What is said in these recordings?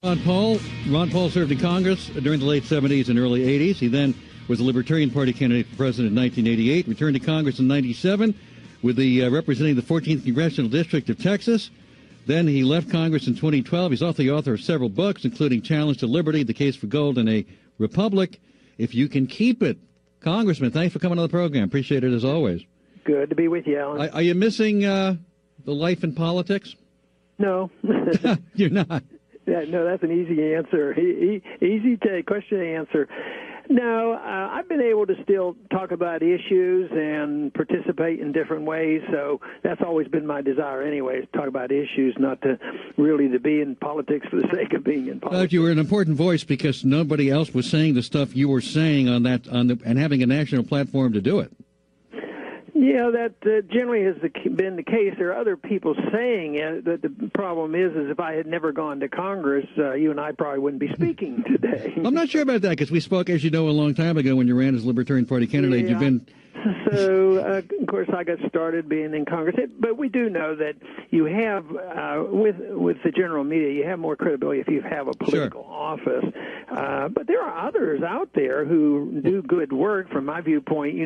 Ron Paul served in Congress during the late 70s and early 80s. He then was a Libertarian Party candidate for president in 1988, returned to Congress in 97 with representing the 14th Congressional District of Texas. Then he left Congress in 2012. He's also the author of several books, including Challenge to Liberty, The Case for Gold in a Republic, If You Can Keep It. Congressman, thanks for coming on the program. Appreciate it as always. Good to be with you, Alan. Are you missing the life in politics? No. You're not? Yeah, no, that's an easy answer. Easy question to answer. No, I've been able to still talk about issues and participate in different ways, so that's always been my desire anyway, to talk about issues, not to be in politics for the sake of being in politics. But you were an important voice because nobody else was saying the stuff you were saying and having a national platform to do it. Yeah, that generally has been the case. There are other people saying it. That the problem is if I had never gone to Congress, you and I probably wouldn't be speaking today. I'm not sure about that because we spoke, as you know, a long time ago when you ran as Libertarian Party candidate. Yeah. You've been... So, of course, I got started being in Congress. But we do know that you have, with the general media, you have more credibility if you have a political office. But there are others out there who do good work, from my viewpoint,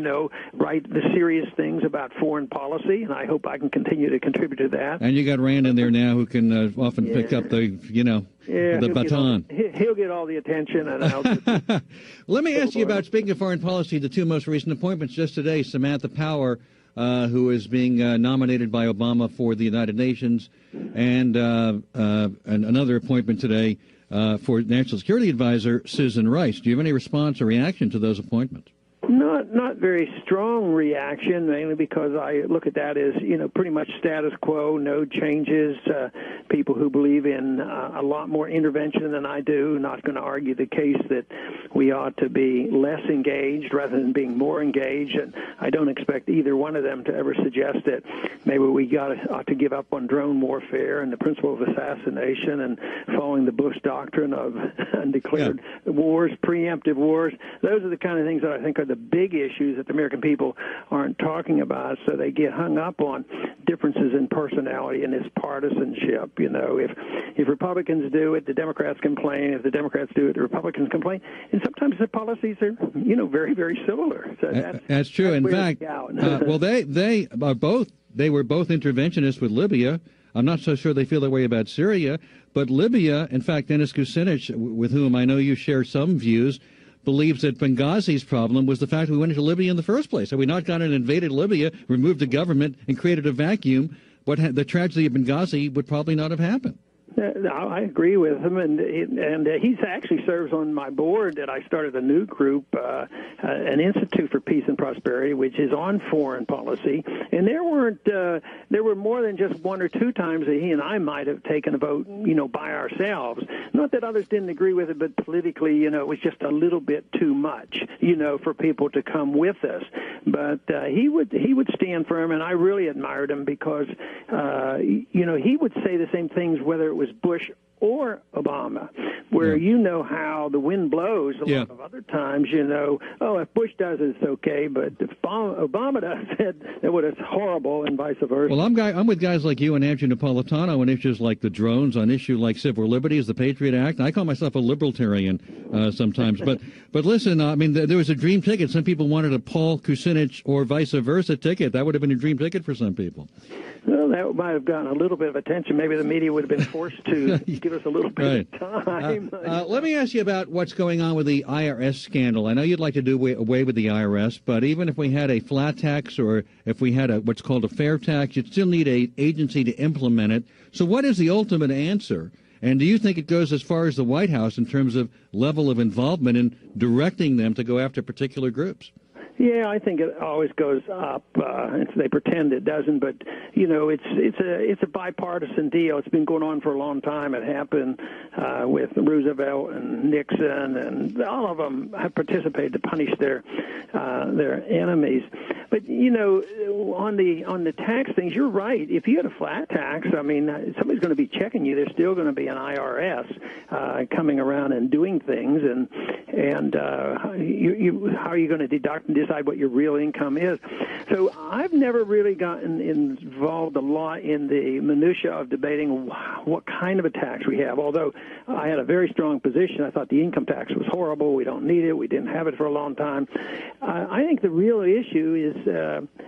write the serious things about foreign policy, and I hope I can continue to contribute to that. And you got Rand in there now who can often pick up the baton. He'll get all the attention, and I'll just Let me ask you about, speaking of foreign policy, the two most recent appointments just today, Samantha Power, who is being nominated by Obama for the United Nations, and another appointment today for National Security Advisor Susan Rice. Do you have any response or reaction to those appointments? Not very strong reaction, mainly because I look at that as, pretty much status quo, no changes. People who believe in a lot more intervention than I do, not going to argue the case that we ought to be less engaged rather than being more engaged. And I don't expect either one of them to ever suggest that maybe we ought to give up on drone warfare and the principle of assassination and following the Bush doctrine of undeclared wars, preemptive wars. Those are the kind of things that I think are the big issues that the American people aren't talking about, so they get hung up on differences in personality and this partisanship. If Republicans do it, the Democrats complain. If the Democrats do it, the Republicans complain. And sometimes the policies are, very, very similar. So that's true. In fact, well, they were both interventionists with Libya. I'm not so sure they feel that way about Syria, but Libya, in fact, Dennis Kucinich, with whom I know you share some views, believes that Benghazi's problem was the fact that we went into Libya in the first place. Had we not gone and invaded Libya, removed the government, and created a vacuum, the tragedy of Benghazi would probably not have happened. I agree with him, and he actually serves on my board that I started a new group, an Institute for Peace and Prosperity, which is on foreign policy. And there were more than just one or two times that he and I might have taken a vote, by ourselves. Not that others didn't agree with it, but politically, it was just a little bit too much, for people to come with us. But he would stand firm, and I really admired him because, he would say the same things whether it was Bush or Obama, where how the wind blows a lot of other times, if Bush does it, it's okay, but if Obama does it, then it's horrible, and vice versa. Well, I'm with guys like you and Andrew Napolitano on issues like the drones, on issues like civil liberties, the Patriot Act. I call myself a libertarian sometimes, but listen, there was a dream ticket. Some people wanted a Paul Kucinich or vice versa ticket. That would have been a dream ticket for some people. Well, that might have gotten a little bit of attention. Maybe the media would have been forced to give us a little bit of time. Let me ask you about what's going on with the IRS scandal. I know you'd like to do away with the IRS, but even if we had a flat tax or if we had what's called a fair tax, you'd still need an agency to implement it. So what is the ultimate answer? And do you think it goes as far as the White House in terms of level of involvement in directing them to go after particular groups? Yeah, I think it always goes up. They pretend it doesn't, but it's a bipartisan deal. It's been going on for a long time. It happened with Roosevelt and Nixon, and all of them have participated to punish their enemies. But But on the tax things, you're right. If you had a flat tax, I mean, somebody's going to be checking you. There's still going to be an IRS coming around and doing things, and how are you going to deduct and decide what your real income is? So I've never really gotten involved a lot in the minutia of debating what kind of a tax we have. Although I had a very strong position, I thought the income tax was horrible. We don't need it. We didn't have it for a long time. I think the real issue is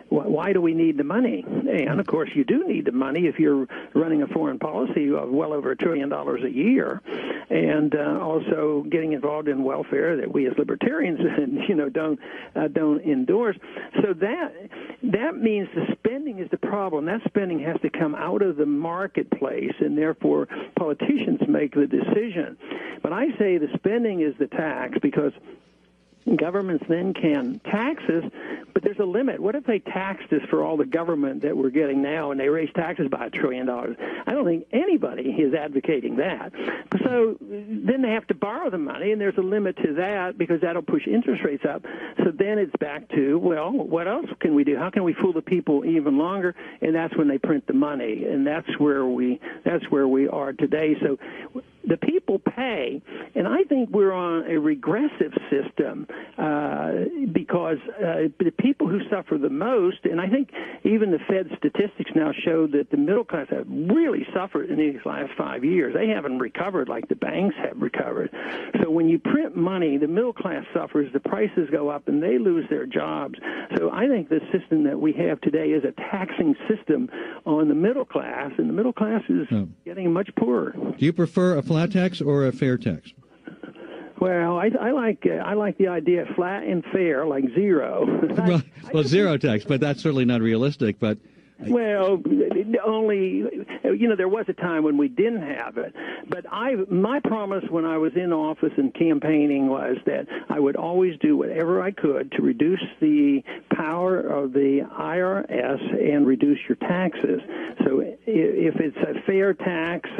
why do we need the money? And, of course, you do need the money if you're running a foreign policy of well over $1 trillion a year, and also getting involved in welfare that we as libertarians don't endorse. So that means the spending is the problem. That spending has to come out of the marketplace, and therefore politicians make the decision. But I say the spending is the tax, because governments then can tax us, but there's a limit. What if they taxed us for all the government that we're getting now and they raise taxes by $1 trillion? I don't think anybody is advocating that. So then they have to borrow the money, and there's a limit to that because that'll push interest rates up. So then it's back to, well, what else can we do? How can we fool the people even longer? And that's when they print the money, and that's where we are today. So the people pay, and I think we're on a regressive system because the people who suffer the most, and I think even the Fed statistics now show that the middle class have really suffered in these last 5 years. They haven't recovered like the banks have recovered. So when you print money, the middle class suffers, the prices go up, and they lose their jobs. So I think the system that we have today is a taxing system on the middle class, and the middle class is getting much poorer. Do you prefer a flat tax or a fair tax? Well, I like the idea of flat and fair, like zero. Well, zero tax, but that's certainly not realistic. But well, only, there was a time when we didn't have it. But my promise when I was in office and campaigning was that I would always do whatever I could to reduce the power of the IRS and reduce your taxes. So if it's a fair tax,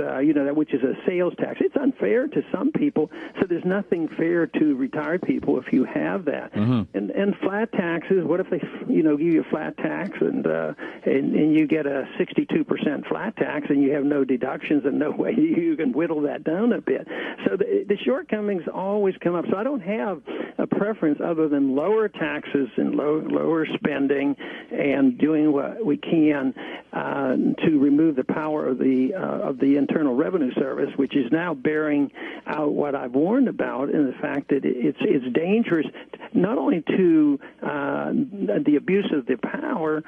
which is a sales tax, it's unfair to some people. So there's nothing fair to retired people if you have that. Uh-huh. And flat taxes, what if they, give you a flat tax and you get a 62% flat tax and you have no deductions and no way you can whittle that down a bit. So the shortcomings always come up. So I don't have a preference other than lower taxes and lower spending and doing what we can to remove the power of the Internal Revenue Service, which is now bearing out what I've warned about in the fact that it's dangerous not only to the abuse of the power,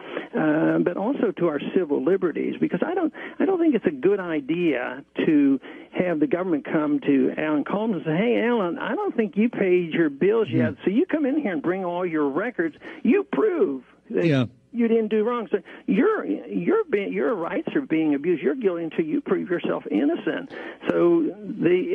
but also to our civil liberties, because I don't think it's a good idea to have the government come to Alan Coleman and say, hey, Alan, I don't think you paid your bills yet, so you come in here and bring all your records. You prove that you didn't do wrong. So your rights are being abused. You're guilty until you prove yourself innocent. So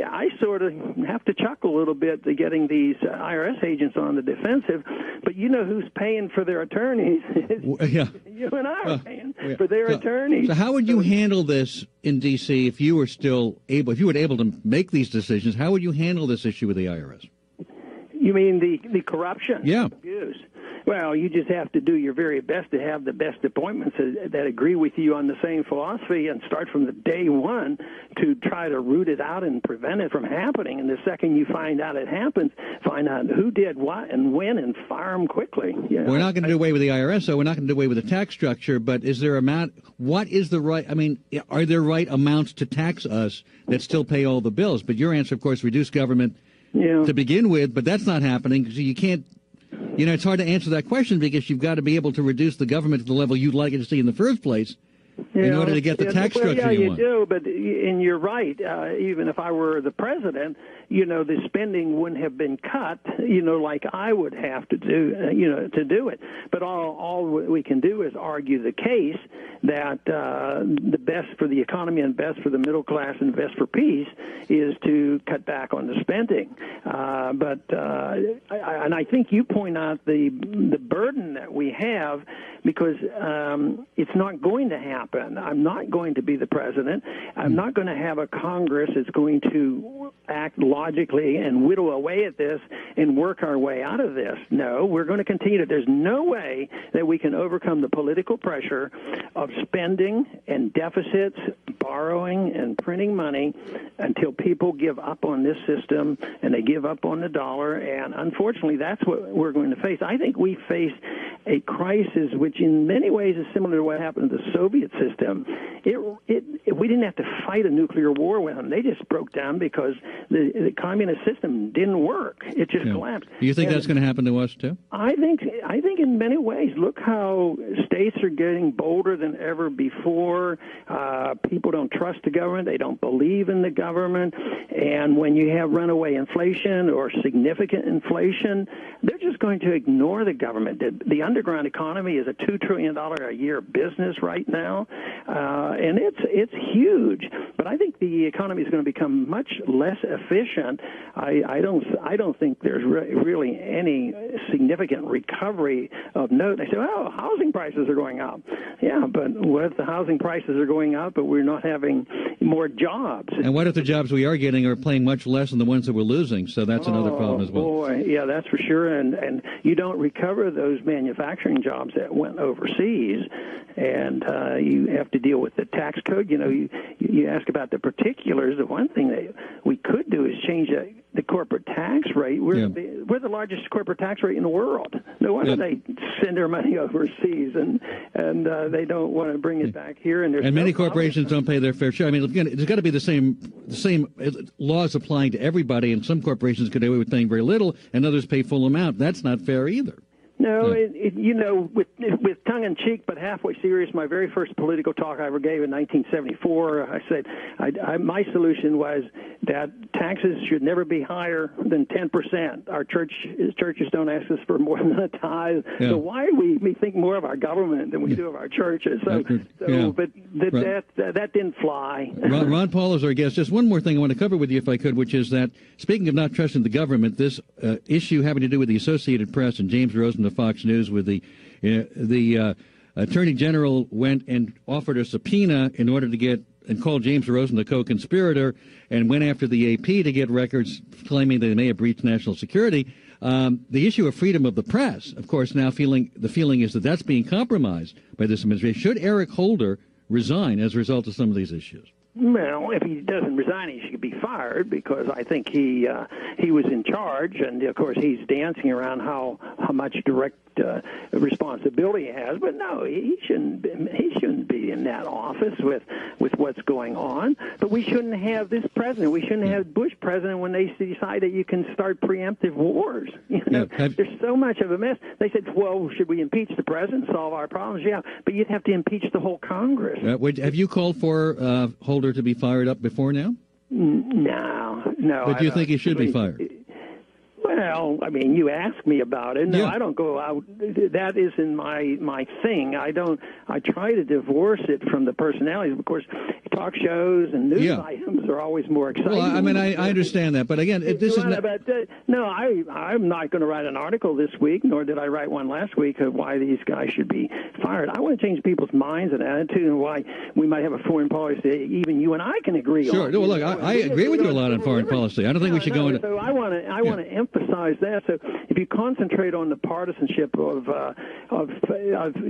I sort of have to chuckle a little bit to getting these IRS agents on the defensive. But you know who's paying for their attorneys? You and I are paying for their attorneys. So how would you handle this in D.C. if you were able to make these decisions? How would you handle this issue with the IRS? You mean the corruption? Yeah. Abuse. Well, you just have to do your very best to have the best appointments that agree with you on the same philosophy and start from the day one to try to root it out and prevent it from happening. And the second you find out it happens, find out who did what and when and fire them quickly. We're not going to do away with the IRS, so we're not going to do away with the tax structure, but is there what is the right, are there right amounts to tax us that still pay all the bills? But your answer, of course, reduce government to begin with, but that's not happening because you can't. It's hard to answer that question because you've got to be able to reduce the government to the level you'd like it to see in the first place in order to get the tax structure you want. Yeah, you do, and you're right. Even if I were the president, the spending wouldn't have been cut, like I would have to do, to do it. But all we can do is argue the case that the best for the economy and best for the middle class and best for peace is to cut back on the spending. But I think you point out the burden that we have because it's not going to happen. I'm not going to be the president. I'm not going to have a Congress that's going to act logically and whittle away at this and work our way out of this. No, we're going to continue to. There's no way that we can overcome the political pressure of spending and deficits, borrowing and printing money until people give up on this system and they give up on the dollar. And unfortunately, that's what we're going to face. I think we face a crisis which in many ways is similar to what happened to the Soviet system. We didn't have to fight a nuclear war with them. They just broke down because the communist system didn't work. It just collapsed. Do you think that's going to happen to us too? I think in many ways. Look how states are getting bolder than ever before. People don't trust the government. They don't believe in the government. And when you have runaway inflation or significant inflation, they're just going to ignore the government. The underground economy is a $2 trillion a year business right now, and it's huge. But I think the economy is going to become much less efficient. I don't think there's really any significant recovery of note. They say, "Oh, housing prices are going up." Yeah, but what if the housing prices are going up, but we're not having more jobs? And what if the jobs we are getting are paying much less than the ones that we're losing? So that's another problem as well. Boy, yeah, that's for sure. And you don't recover those manufacturing jobs that went overseas, and you have to deal with the tax code. You ask about the particulars. The one thing that we could do is change the corporate tax rate. We're the largest corporate tax rate in the world. No wonder they send their money overseas, and they don't want to bring it back here. And many corporations don't pay their fair share. I mean, again, there's got to be the same laws applying to everybody, and some corporations get away with paying very little, and others pay full amount. That's not fair either. No, with tongue-in-cheek but halfway serious, my very first political talk I ever gave in 1974, I said my solution was that taxes should never be higher than 10%. Our churches don't ask us for more than a tithe. Yeah. So why do we think more of our government than we do of our churches? But that didn't fly. Ron Paul is our guest. Just one more thing I want to cover with you, if I could, which is that, speaking of not trusting the government, this issue having to do with the Associated Press and James Rosen of Fox News, with the Attorney General went and offered a subpoena in order to get and called James Rosen the co-conspirator, and went after the AP to get records claiming that they may have breached national security. The issue of freedom of the press, of course, now the feeling is that that's being compromised by this administration. Should Eric Holder resign as a result of some of these issues? Well, if he doesn't resign, he should be fired, because I think he was in charge, and of course he's dancing around how much direct responsibility he has. But no, he shouldn't be in that office with what's going on. But we shouldn't have this president. We shouldn't have Bush president when they decide that you can start preemptive wars. There's so much of a mess. They said, well, should we impeach the president and solve our problems? Yeah, but you'd have to impeach the whole Congress. Have you called for Holder to be fired up before now? No. But do you think he should be fired? Well, I mean, you asked me about it. No, I don't go out. That isn't my thing. I try to divorce it from the personalities. Of course, talk shows and news items are always more exciting. Well, I mean, I understand that, but again, this is not. No, I'm not going to write an article this week, nor did I write one last week of why these guys should be fired. I want to change people's minds and attitude, and why we might have a foreign policy that even you and I can agree on. Sure. Well, look, I agree with you a lot on foreign policy. I don't think we should go into. So I want to emphasize that. So if you concentrate on the partisanship of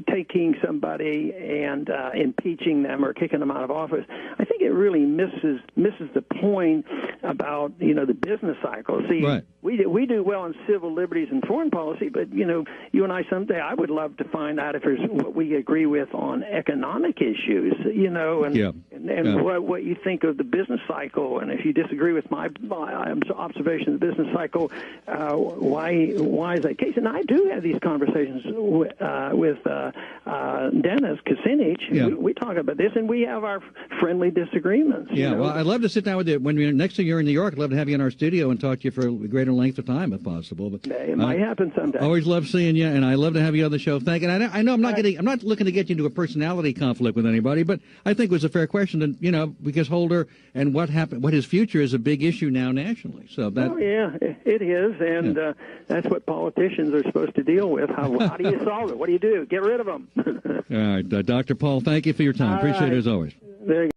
taking somebody and impeaching them or kicking them out of office, I think it really misses the point about the business cycle. See, right. we do well in civil liberties and foreign policy, but you and I someday, I would love to find out if there's what we agree with on economic issues, and what you think of the business cycle, and if you disagree with my observation of the business cycle, why is that case? And I do have these conversations with Dennis Kucinich. Yeah. We talk about this, and we have our friendly disagreements. Yeah, well, I'd love to sit down with you when next time you're in New York. I'd love to have you in our studio and talk to you for a greater length of time, if possible. But it might happen someday. Always love seeing you, and I love to have you on the show. Thank you. And I know I'm not looking to get you into a personality conflict with anybody, but I think it was a fair question, and because Holder and what his future is a big issue now nationally. So that. Oh yeah, it is, and that's what politicians are supposed to deal with. How do you solve it? What do you do? Get rid of them. All right, Dr. Paul, thank you for your time. Appreciate it as always. There you go.